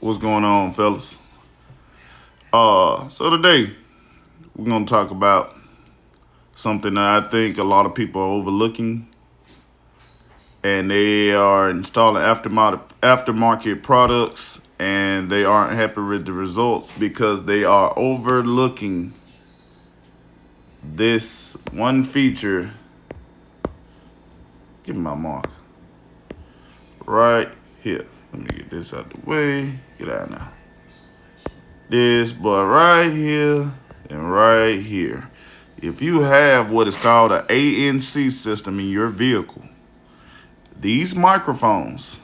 What's going on, fellas? So today we're gonna talk about something that I think a lot of people are overlooking, and they are installing aftermarket products, and they aren't happy with the results because they are overlooking this one feature. Give me my mark right here. Let me get this out the way. Get out now. This boy right here and right here. If you have what is called an ANC system in your vehicle, these are microphones.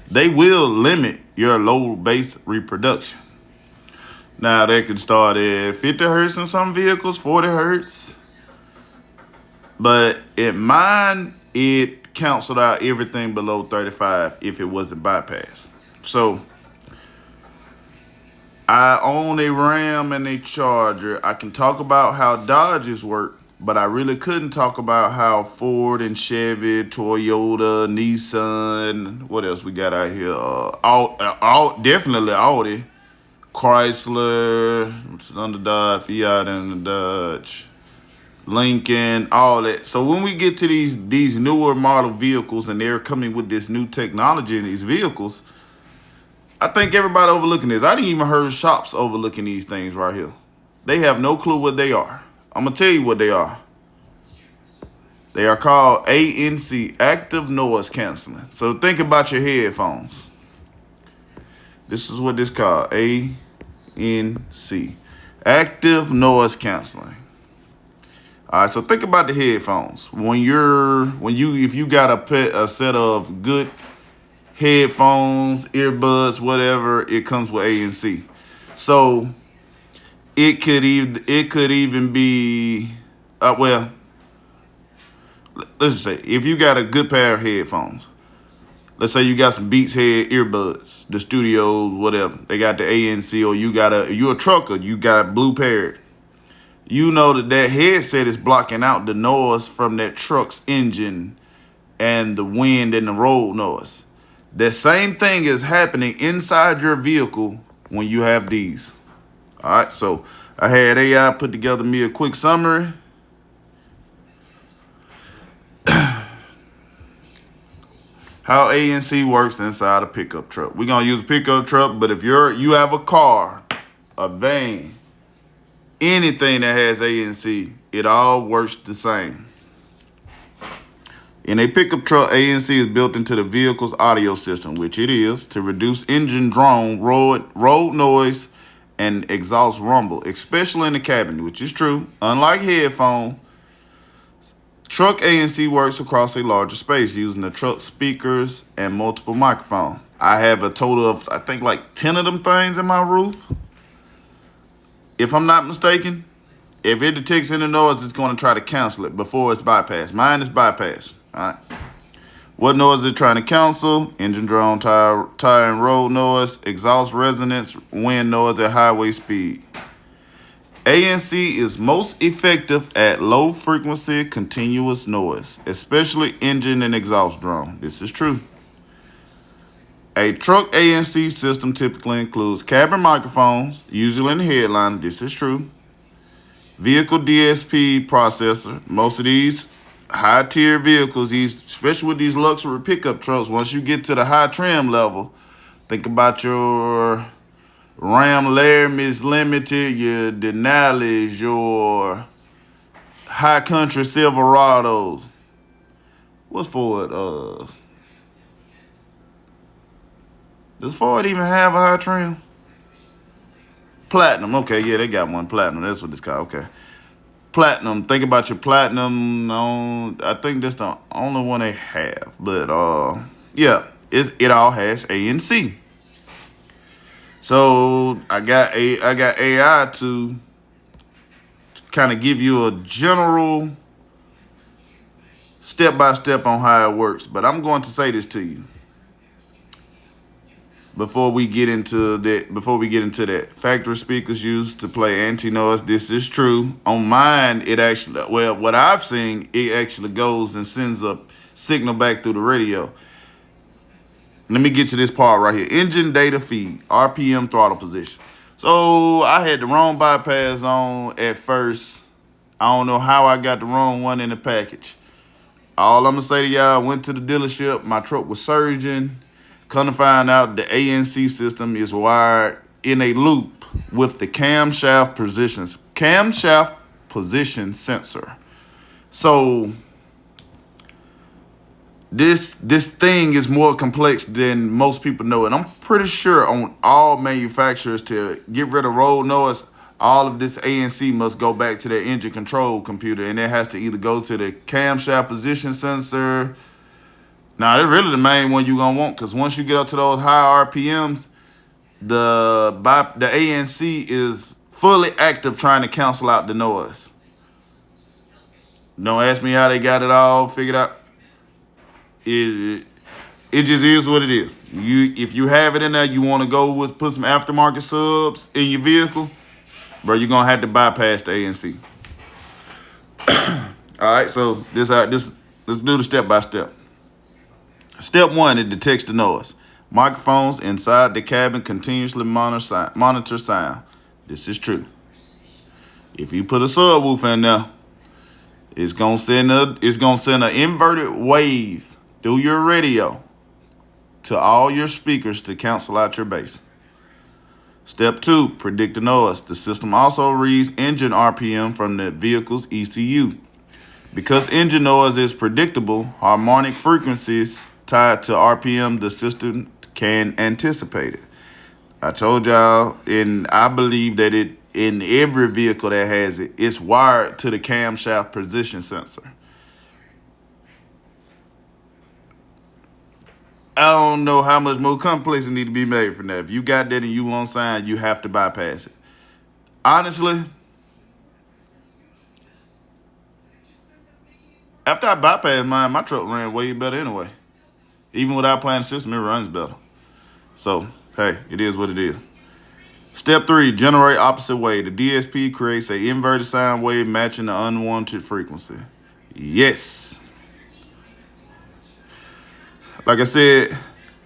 They will limit your low bass reproduction. Now they can start at 50 hertz in some vehicles, 40 hertz. But in mine, it canceled out everything below 35 if it wasn't bypassed. So I own a Ram and a Charger. I can talk about how Dodges work, but I really couldn't talk about how Ford and Chevy, Toyota, Nissan, what else we got out here? Definitely Audi, Chrysler, which is under Dodge, Fiat and the Dodge, Lincoln, all that. So when we get to these newer model vehicles and they're coming with this new technology in these vehicles, I think everybody overlooking this. I didn't even heard shops overlooking these things right here. They have no clue what they are. I'm going to tell you what they are. They are called ANC, active noise canceling. So think about your headphones. This is what this called, ANC, active noise canceling. All right, so think about the headphones. If you got a set of good headphones, earbuds, whatever, it comes with ANC. So it could even be let's just say if you got a good pair of headphones, let's say you got some Beats Head earbuds, the studios, whatever, they got the ANC, or you're a trucker, you got Blue Parrot. You know that headset is blocking out the noise from that truck's engine and the wind and the road noise. The same thing is happening inside your vehicle when you have these. All right, so I had AI put together me a quick summary. How ANC works inside a pickup truck. We're gonna use a pickup truck, but if you have a car, a van, anything that has ANC, it all works the same. In a pickup truck, ANC is built into the vehicle's audio system, which it is, to reduce engine drone, road noise, and exhaust rumble, especially in the cabin, which is true. Unlike headphone, truck ANC works across a larger space using the truck speakers and multiple microphones. I have a total of, I think, like 10 of them things in my roof. If I'm not mistaken, if it detects any noise, it's going to try to cancel it before it's bypassed. Mine is bypassed. All right. What noise is it trying to cancel? Engine drone, tire and road noise, exhaust resonance, wind noise at highway speed. ANC is most effective at low frequency continuous noise, especially engine and exhaust drone. This is true. A truck ANC system typically includes cabin microphones, usually in the headliner. This is true. Vehicle DSP processor. Most of these high-tier vehicles, especially with these luxury pickup trucks, once you get to the high trim level, think about your Ram Laramis Limited, your Denalis, your High Country Silverados. What's Ford? Does Ford even have a high trim? Platinum. Okay, yeah, they got one. Platinum. That's what it's called. Okay. Platinum. Think about your Platinum. No, I think that's the only one they have. But yeah, it all has ANC. So I got AI to kind of give you a general step-by-step on how it works. But I'm going to say this to you before we get into that. Factory speakers used to play anti-noise. This is true. On mine, what I've seen, it actually goes and sends a signal back through the radio. let me get to this part right here. Engine data feed, RPM throttle position. So I had the wrong bypass on at first. I don't know how I got the wrong one in the package. All I'm gonna say to y'all, I went to the dealership, my truck was surging. Come to find out the ANC system is wired in a loop with the camshaft position sensor. So this thing is more complex than most people know. And I'm pretty sure on all manufacturers to get rid of roll noise, all of this ANC must go back to their engine control computer, and it has to either go to the camshaft position sensor. Now, that's really the main one you're gonna want, because once you get up to those high RPMs, the ANC is fully active trying to cancel out the noise. Don't ask me how they got it all figured out. It just is what it is. If you have it in there, you want to go with put some aftermarket subs in your vehicle, bro, you're gonna have to bypass the ANC. All right, so let's do the step by step. Step 1, it detects the noise. Microphones inside the cabin continuously monitor sound. This is true. If you put a subwoofer in there, it's gonna send an inverted wave through your radio to all your speakers to cancel out your bass. Step 2, predict the noise. The system also reads engine RPM from the vehicle's ECU. Because engine noise is predictable, harmonic frequencies tied to RPM, the system can anticipate it. I told y'all, and I believe that it in every vehicle that has it, it's wired to the camshaft position sensor. I don't know how much more complex it need to be made from that. If you got that and you want sign, you have to bypass it. Honestly, after I bypassed mine, my truck ran way better anyway. Even without playing the system, it runs better. So, hey, it is what it is. Step 3, generate opposite wave. The DSP creates an inverted sine wave matching the unwanted frequency. Yes. Like I said,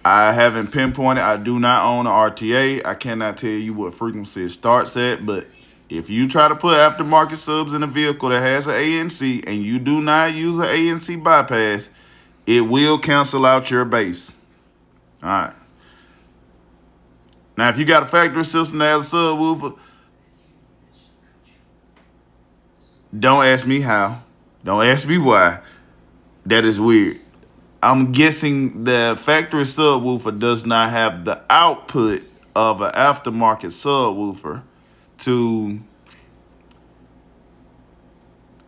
I haven't pinpointed. I do not own an RTA. I cannot tell you what frequency it starts at, but if you try to put aftermarket subs in a vehicle that has an ANC and you do not use an ANC bypass, it will cancel out your bass. All right. Now, if you got a factory system that has a subwoofer, don't ask me how. Don't ask me why. That is weird. I'm guessing the factory subwoofer does not have the output of an aftermarket subwoofer to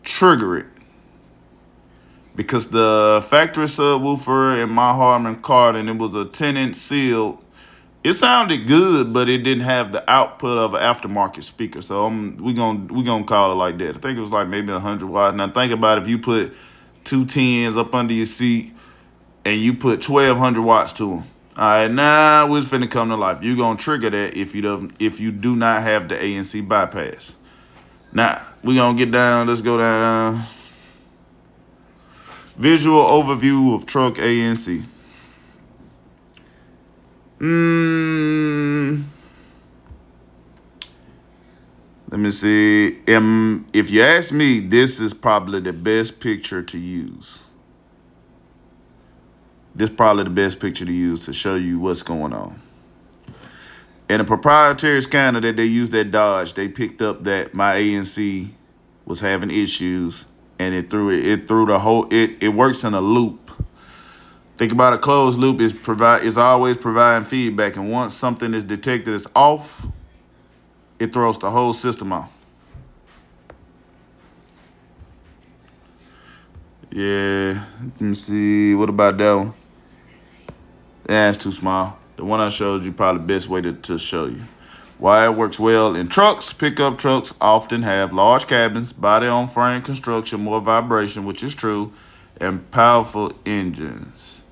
trigger it. Because the factory subwoofer in my Harman Kardon, it was a 10-inch seal. It sounded good, but it didn't have the output of an aftermarket speaker. So we gonna call it like that. I think it was like maybe 100 watts. Now think about if you put 2 10s up under your seat and you put 1,200 watts to them. All right, now we're finna come to life. You're gonna trigger that if you do not have the ANC bypass. Now we gonna get down. Let's go down. Visual overview of truck ANC. Let me see. If you ask me, this is probably the best picture to use. This is probably the best picture to use to show you what's going on. In a proprietary scanner that they used at Dodge, they picked up that my ANC was having issues, and it threw the whole. It works in a loop. Think about a closed loop is always providing feedback, and once something is detected as off, it throws the whole system off. Yeah, let me see. What about that one? Yeah, it's too small. The one I showed you probably the best way to show you. Why it works well in trucks. Pickup trucks often have large cabins, body-on-frame construction, more vibration, which is true, and powerful engines.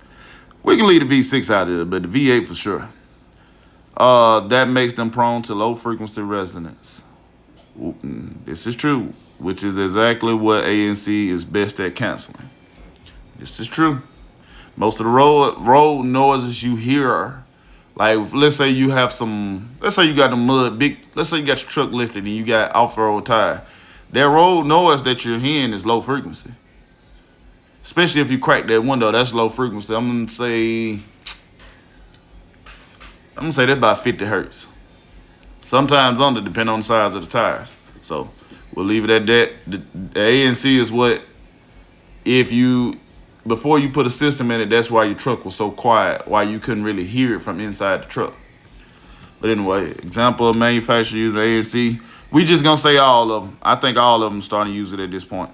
We can leave the V6 out of it, but the V8 for sure. That makes them prone to low-frequency resonance. This is true, which is exactly what ANC is best at canceling. This is true. Most of the road noises you hear, like let's say you have some, let's say you got the mud big, let's say you got your truck lifted and you got off-road tire. That road noise that you're hearing is low frequency. Especially if you crack that window, that's low frequency. I'm gonna say that's about 50 hertz. Sometimes under, depending on the size of the tires. So we'll leave it at that. The ANC is what, if you, before you put a system in it, that's why your truck was so quiet, why you couldn't really hear it from inside the truck. But anyway, example of manufacturer using ANC. We just gonna say all of them. I think all of them starting to use it at this point.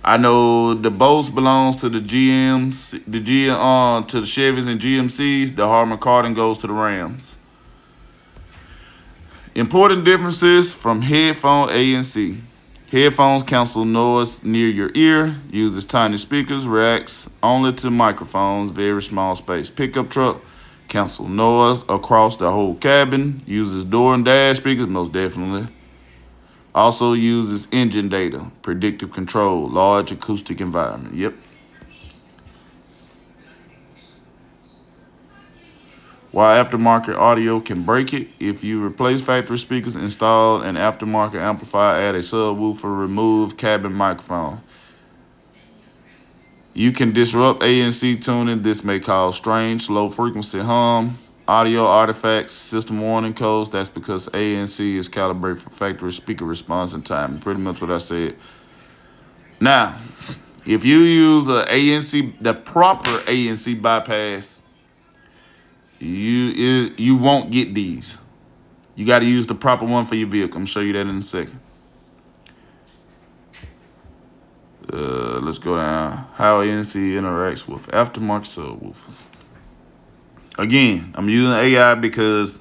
I know the Bose belongs to the GMs, to the Chevys and GMCs. The Harman Kardon goes to the Rams. Important differences from headphone ANC. Headphones cancel noise near your ear, uses tiny speakers, reacts only to microphones, very small space. Pickup truck, cancel noise across the whole cabin, uses door and dash speakers, most definitely. Also uses engine data, predictive control, large acoustic environment. Yep. While aftermarket audio can break it, if you replace factory speakers, install an aftermarket amplifier, add a subwoofer, remove cabin microphone, you can disrupt ANC tuning. This may cause strange, low-frequency hum, audio artifacts, system warning codes. That's because ANC is calibrated for factory speaker response and timing. Pretty much what I said. Now, if you use the proper ANC bypass, you won't get these. You got to use the proper one for your vehicle. I'm gonna show you that in a second. Let's go down. How ANC interacts with aftermarket subwoofers. Again, I'm using AI because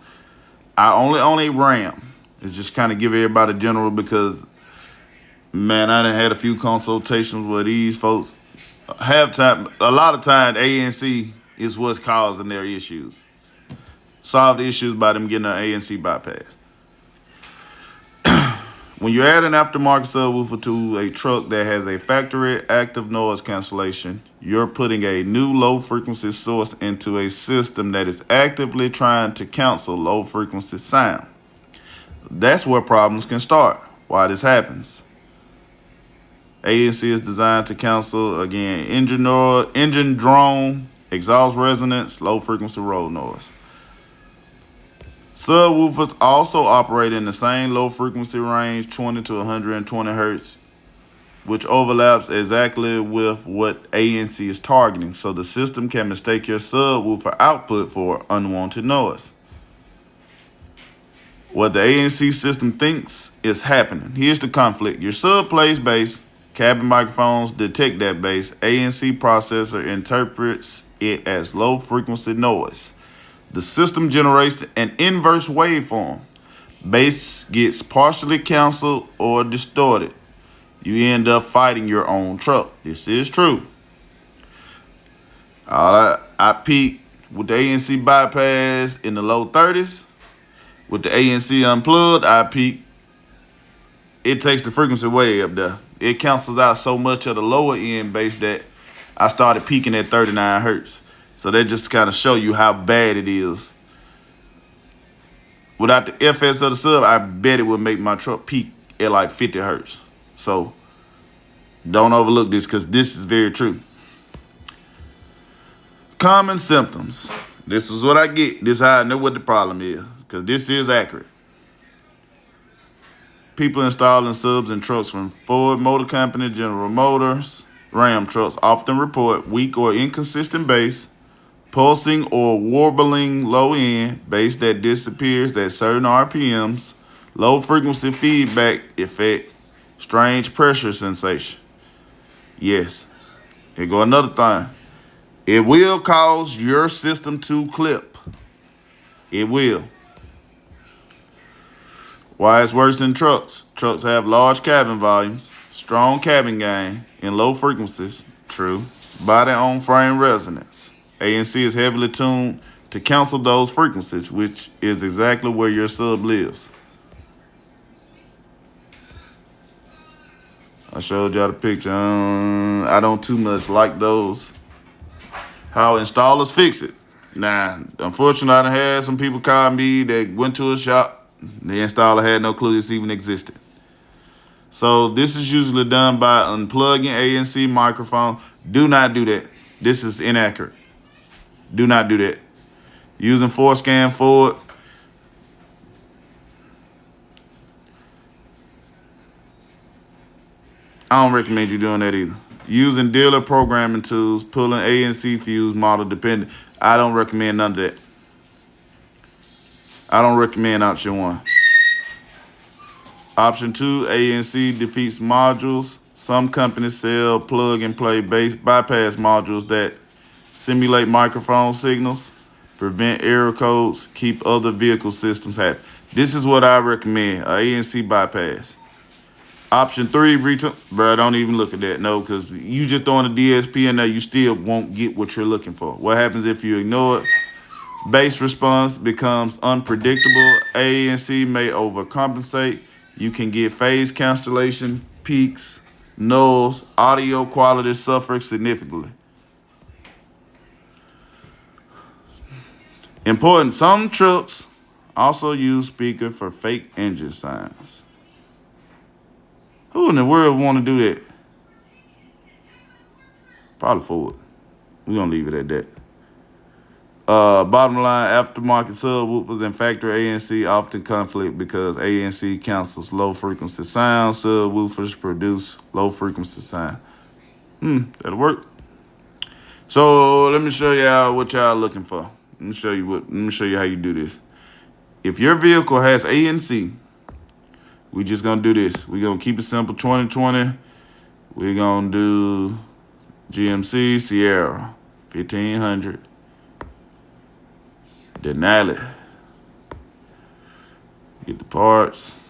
I only own a RAM. It's just kind of give everybody general, because, man, I done had a few consultations with these folks. A lot of time, ANC is what's causing their issues. Solve the issues by them getting an ANC bypass. When you add an aftermarket subwoofer to a truck that has a factory active noise cancellation, you're putting a new low-frequency source into a system that is actively trying to cancel low-frequency sound. That's where problems can start. Why this happens. ANC is designed to cancel, again, engine drone, exhaust resonance, low-frequency road noise. Subwoofers also operate in the same low-frequency range, 20 to 120 hertz, which overlaps exactly with what ANC is targeting, so the system can mistake your subwoofer output for unwanted noise. What the ANC system thinks is happening. Here's the conflict. Your sub plays bass, cabin microphones detect that bass, ANC processor interprets it as low-frequency noise. The system generates an inverse waveform. Bass gets partially canceled or distorted. You end up fighting your own truck. This is true. I peaked with the ANC bypass in the low 30s. With the ANC unplugged, I peaked. It takes the frequency way up there. It cancels out so much of the lower end bass that I started peaking at 39 hertz. So that just kind of show you how bad it is. Without the FS of the sub, I bet it would make my truck peak at like 50 hertz. So don't overlook this, because this is very true. Common symptoms. This is what I get. This is how I know what the problem is, because this is accurate. People installing subs in trucks from Ford Motor Company, General Motors, Ram trucks often report weak or inconsistent bass, pulsing or warbling low end, bass that disappears at certain RPMs, low frequency feedback effect, strange pressure sensation. Yes, here go another thing. It will cause your system to clip. It will. Why it's worse than trucks? Trucks have large cabin volumes, strong cabin gain, and low frequencies. True. Body on frame resonance. ANC is heavily tuned to cancel those frequencies, which is exactly where your sub lives. I showed y'all the picture. I don't too much like those. How installers fix it. Now, unfortunately, I done had some people call me that went to a shop. The installer had no clue this even existed. So this is usually done by unplugging ANC microphone. Do not do that. This is inaccurate. Do not do that. Using forescan forward. I don't recommend you doing that either. Using dealer programming tools, pulling ANC fuse model dependent. I don't recommend none of that. I don't recommend option 1. Option 2, ANC defeats modules. Some companies sell plug-and-play bypass modules that simulate microphone signals, prevent error codes, keep other vehicle systems happy. This is what I recommend, a ANC bypass. Option 3, bro, don't even look at that. No, because you just throwing a DSP in there, you still won't get what you're looking for. What happens if you ignore it? Bass response becomes unpredictable. ANC may overcompensate. You can get phase cancellation, peaks, nulls. Audio quality suffers significantly. Important, some trucks also use speaker for fake engine sounds. Who in the world want to do that? Probably Ford. We're going to leave it at that. Bottom line, aftermarket subwoofers and factory ANC often conflict because ANC cancels low-frequency sound. Subwoofers produce low-frequency sound. That'll work. So let me show y'all what y'all looking for. Let me show you how you do this. If your vehicle has ANC, we just gonna do this. We're gonna keep it simple. 2020. We're gonna do GMC Sierra 1500. Denali. Get the parts.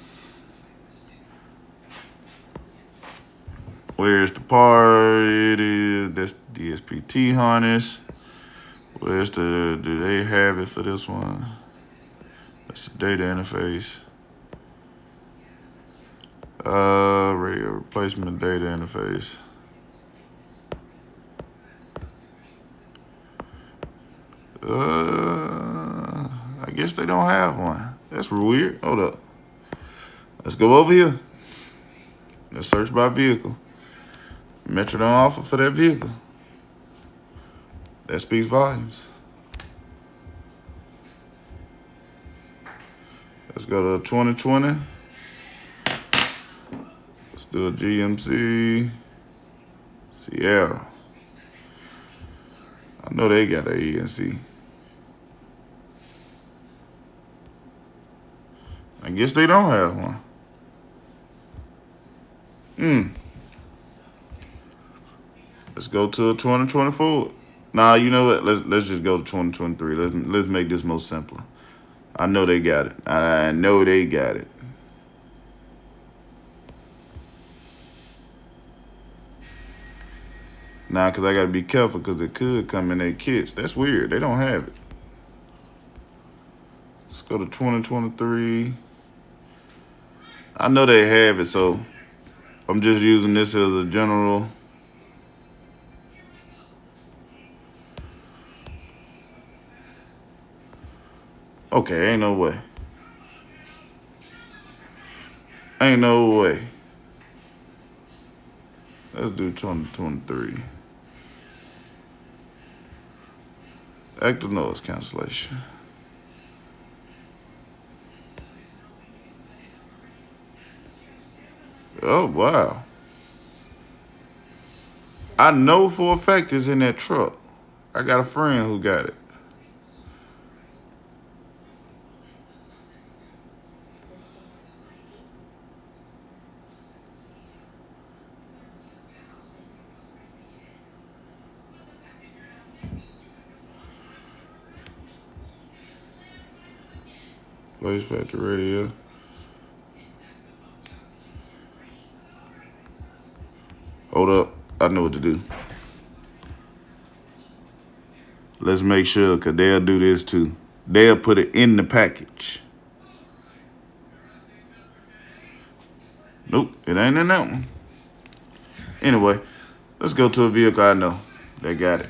Where's the part? It is, that's DSPT harness. Where's do they have it for this one? That's the data interface. Radio replacement data interface. I guess they don't have one. That's weird. Hold up. Let's go over here. Let's search by vehicle. Metro don't offer for that vehicle. That speaks volumes. Let's go to 2020. Let's do a GMC Sierra. I know they got an ANC. I guess they don't have one. Let's go to a 2024. Nah, you know what? Let's just go to 2023. Let's make this more simpler. I know they got it. I know they got it. Nah, because I got to be careful because it could come in their kits. That's weird. They don't have it. Let's go to 2023. I know they have it, so I'm just using this as a general. Okay, ain't no way. Ain't no way. Let's do 2023. Active noise cancellation. Oh, wow. I know for a fact it's in that truck. I got a friend who got it. Blaze Factor Radio. Hold up. I know what to do. Let's make sure, because they'll do this too. They'll put it in the package. Nope, it ain't in that one. Anyway, let's go to a vehicle I know. They got it.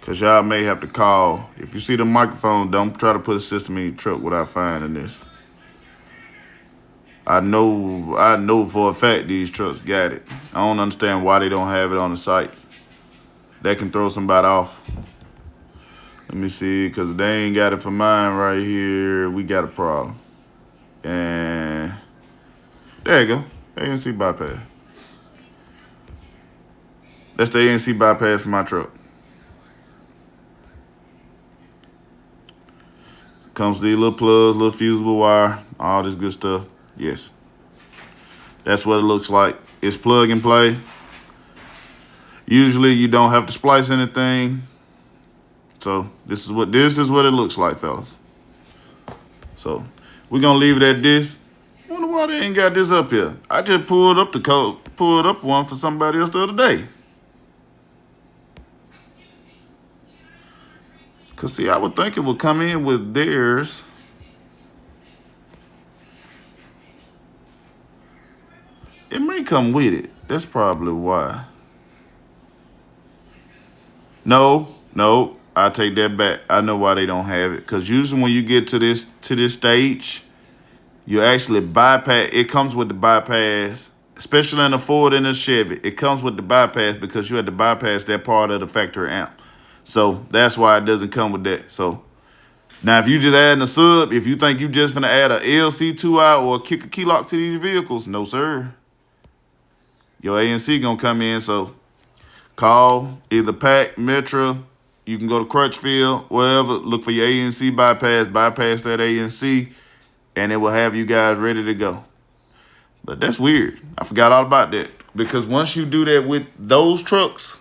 Cause y'all may have to call. If you see the microphone, don't try to put a system in your truck without finding this. I know for a fact these trucks got it. I don't understand why they don't have it on the site. That can throw somebody off. Let me see, because if they ain't got it for mine right here, we got a problem. And there you go, ANC bypass. That's the ANC bypass for my truck. Comes with these little plugs, little fusible wire, all this good stuff. Yes. That's what it looks like. It's plug and play. Usually you don't have to splice anything. So this is what it looks like, fellas. So we're gonna leave it at this. I wonder why they ain't got this up here. I just pulled up one for somebody else the other day. Cause see, I would think it would come in with theirs. It may come with it. That's probably why. No, I take that back. I know why they don't have it. Cause usually when you get to this stage, you actually bypass. It comes with the bypass, especially in a Ford and a Chevy. It comes with the bypass because you had to bypass that part of the factory amp. So that's why it doesn't come with that. So now if you just adding a sub, if you think you just gonna add a LC2i or kick a key lock to these vehicles, no sir. Your ANC gonna come in. So call either Pack, Metro. You can go to Crutchfield, wherever. Look for your ANC bypass that ANC, and it will have you guys ready to go. But that's weird. I forgot all about that. Because once you do that with those trucks,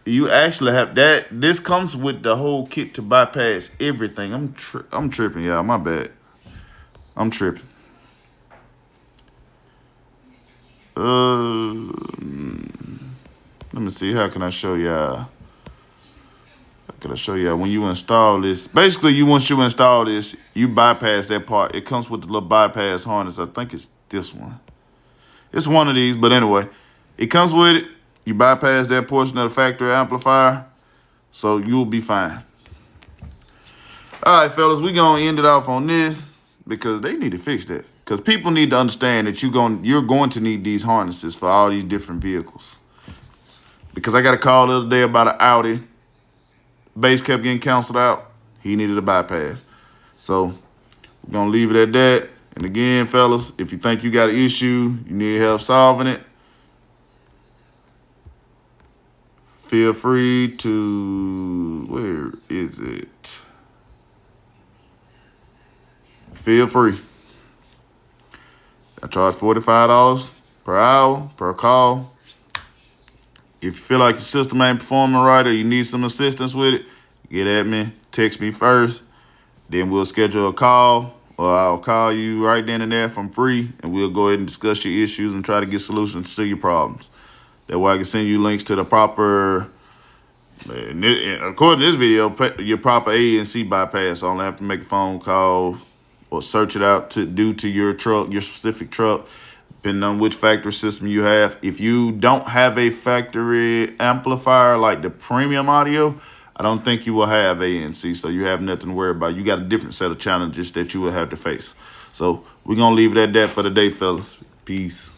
you actually have that. This comes with the whole kit to bypass everything. I'm tripping, y'all. My bad. I'm tripping. Let me see. How can I show y'all? When you install this? Basically, once you install this, you bypass that part. It comes with the little bypass harness. I think it's this one. It's one of these, but anyway, it comes with it. You bypass that portion of the factory amplifier, so you'll be fine. All right, fellas, we're gonna end it off on this because they need to fix that. Because people need to understand that you're going to need these harnesses for all these different vehicles. Because I got a call the other day about an Audi. Base kept getting canceled out. He needed a bypass. So we're going to leave it at that. And again, fellas, if you think you got an issue, you need help solving it, feel free to, where is it? Feel free. I charge $45 per hour, per call. If you feel like your system ain't performing right or you need some assistance with it, get at me, text me first. Then we'll schedule a call, or I'll call you right then and there from free, and we'll go ahead and discuss your issues and try to get solutions to your problems. That way I can send you links to the proper, according to this video, your proper ANC bypass. So I only have to make a phone call or search it out to your truck, your specific truck, depending on which factory system you have. If you don't have a factory amplifier like the premium audio, I don't think you will have ANC, so you have nothing to worry about. You got a different set of challenges that you will have to face. So we're going to leave it at that for the day, fellas. Peace.